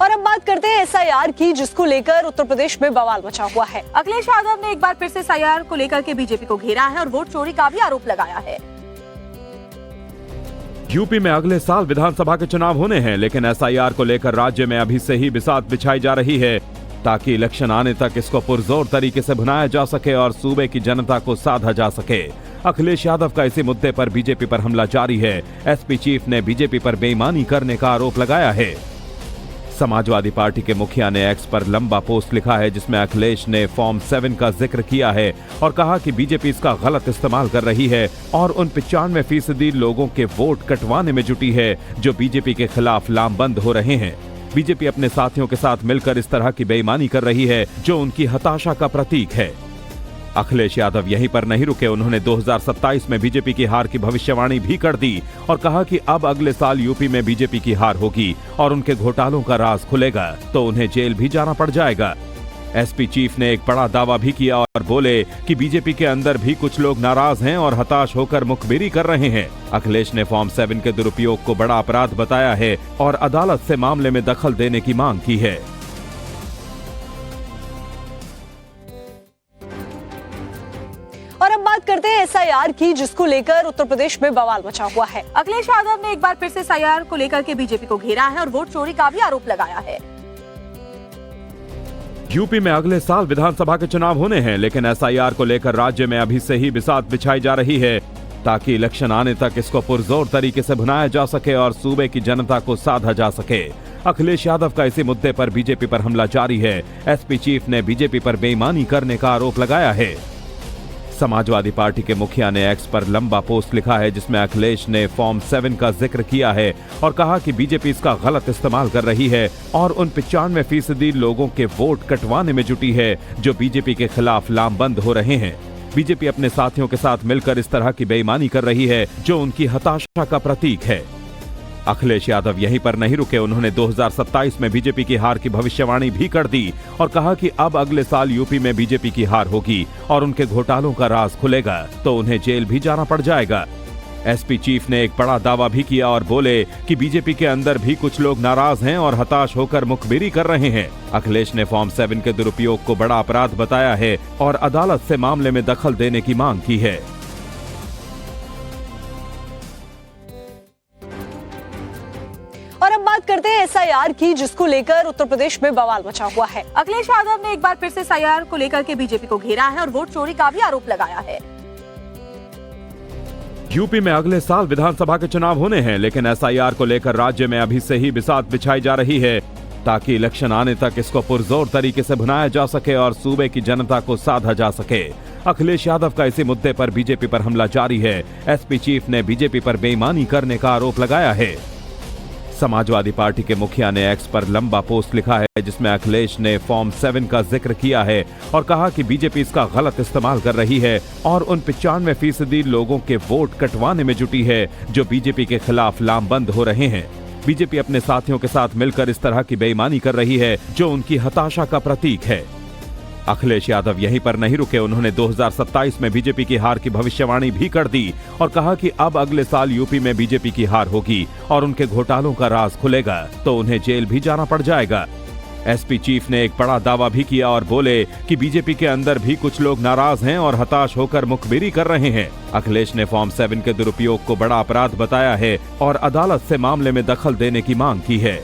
और अब बात करते हैं एसआईआर की, जिसको लेकर उत्तर प्रदेश में बवाल मचा हुआ है। अखिलेश यादव ने एक बार फिर से एसआईआर को लेकर के बीजेपी को घेरा है और वोट चोरी का भी आरोप लगाया है। यूपी में अगले साल विधानसभा के चुनाव होने हैं, लेकिन एसआईआर को लेकर राज्य में अभी से ही बिसात बिछाई जा रही है ताकि इलेक्शन आने तक इसको पुरजोर तरीके से भुनाया जा सके और सूबे की जनता को साधा जा सके। अखिलेश यादव का इसी मुद्दे पर बीजेपी पर हमला जारी है। एसपी चीफ ने बीजेपी पर बेईमानी करने का आरोप लगाया है। समाजवादी पार्टी के मुखिया ने एक्स पर लंबा पोस्ट लिखा है, जिसमें अखिलेश ने फॉर्म 7 का जिक्र किया है और कहा कि बीजेपी इसका गलत इस्तेमाल कर रही है और उन 95% लोगों के वोट कटवाने में जुटी है जो बीजेपी के खिलाफ लामबंद हो रहे हैं। बीजेपी अपने साथियों के साथ मिलकर इस तरह की बेईमानी कर रही है जो उनकी हताशा का प्रतीक है। अखिलेश यादव यहीं पर नहीं रुके, उन्होंने 2027 में बीजेपी की हार की भविष्यवाणी भी कर दी और कहा कि अब अगले साल यूपी में बीजेपी की हार होगी और उनके घोटालों का राज खुलेगा तो उन्हें जेल भी जाना पड़ जाएगा। एसपी चीफ ने एक बड़ा दावा भी किया और बोले कि बीजेपी के अंदर भी कुछ लोग नाराज हैं और हताश होकर मुखबिरी कर रहे हैं। अखिलेश ने फॉर्म 7 के दुरुपयोग को बड़ा अपराध बताया है और अदालत से मामले में दखल देने की मांग की है। और अब बात करते हैं एसआईआर की, जिसको लेकर उत्तर प्रदेश में बवाल मचा हुआ है। अखिलेश यादव ने एक बार फिर से एसआईआर को लेकर के बीजेपी को घेरा है और वोट चोरी का भी आरोप लगाया है। यूपी में अगले साल विधानसभा के चुनाव होने हैं, लेकिन एसआईआर को लेकर राज्य में अभी से ही बिसात बिछाई जा रही है ताकि इलेक्शन आने तक इसको पुरजोर तरीके से भुनाया जा सके और सूबे की जनता को साधा जा सके। अखिलेश यादव का इसी मुद्दे पर बीजेपी पर हमला जारी है। एसपी चीफ ने बीजेपी पर बेईमानी करने का आरोप लगाया है। समाजवादी पार्टी के मुखिया ने एक्स पर लंबा पोस्ट लिखा है, जिसमें अखिलेश ने फॉर्म 7 का जिक्र किया है और कहा कि बीजेपी इसका गलत इस्तेमाल कर रही है और उन 95% लोगों के वोट कटवाने में जुटी है जो बीजेपी के खिलाफ लामबंद हो रहे हैं। बीजेपी अपने साथियों के साथ मिलकर इस तरह की बेईमानी कर रही है जो उनकी हताशा का प्रतीक है। अखिलेश यादव यहीं पर नहीं रुके, उन्होंने 2027 में बीजेपी की हार की भविष्यवाणी भी कर दी और कहा कि अब अगले साल यूपी में बीजेपी की हार होगी और उनके घोटालों का राज खुलेगा तो उन्हें जेल भी जाना पड़ जाएगा। एसपी चीफ ने एक बड़ा दावा भी किया और बोले कि बीजेपी के अंदर भी कुछ लोग नाराज हैं और हताश होकर मुखबिरी कर रहे हैं। अखिलेश ने फॉर्म 7 के दुरुपयोग को बड़ा अपराध बताया है और अदालत से मामले में दखल देने की मांग की है। और अब बात करते हैं एसआईआर की, जिसको लेकर उत्तर प्रदेश में बवाल मचा हुआ है। अखिलेश यादव ने एक बार फिर से एसआईआर को लेकर के बीजेपी को घेरा है और वोट चोरी का भी आरोप लगाया है। यूपी में अगले साल विधानसभा के चुनाव होने हैं, लेकिन एसआईआर को लेकर राज्य में अभी से ही बिसात बिछाई जा रही है ताकि इलेक्शन आने तक इसको पुरजोर तरीके से भुनाया जा सके और सूबे की जनता को साधा जा सके। अखिलेश यादव का इसी मुद्दे पर बीजेपी पर हमला जारी है। एसपी चीफ ने बीजेपी पर बेईमानी करने का आरोप लगाया है। समाजवादी पार्टी के मुखिया ने एक्स पर लंबा पोस्ट लिखा है, जिसमें अखिलेश ने फॉर्म 7 का जिक्र किया है और कहा कि बीजेपी इसका गलत इस्तेमाल कर रही है और उन 95% लोगों के वोट कटवाने में जुटी है जो बीजेपी के खिलाफ लामबंद हो रहे हैं। बीजेपी अपने साथियों के साथ मिलकर इस तरह की बेईमानी कर रही है जो उनकी हताशा का प्रतीक है। अखिलेश यादव यहीं पर नहीं रुके, उन्होंने 2027 में बीजेपी की हार की भविष्यवाणी भी कर दी और कहा कि अब अगले साल यूपी में बीजेपी की हार होगी और उनके घोटालों का राज खुलेगा तो उन्हें जेल भी जाना पड़ जाएगा। एसपी चीफ ने एक बड़ा दावा भी किया और बोले कि बीजेपी के अंदर भी कुछ लोग नाराज हैं और हताश होकर मुखबिरी कर रहे हैं। अखिलेश ने फॉर्म 7 के दुरुपयोग को बड़ा अपराध बताया है और अदालत से मामले में दखल देने की मांग की है।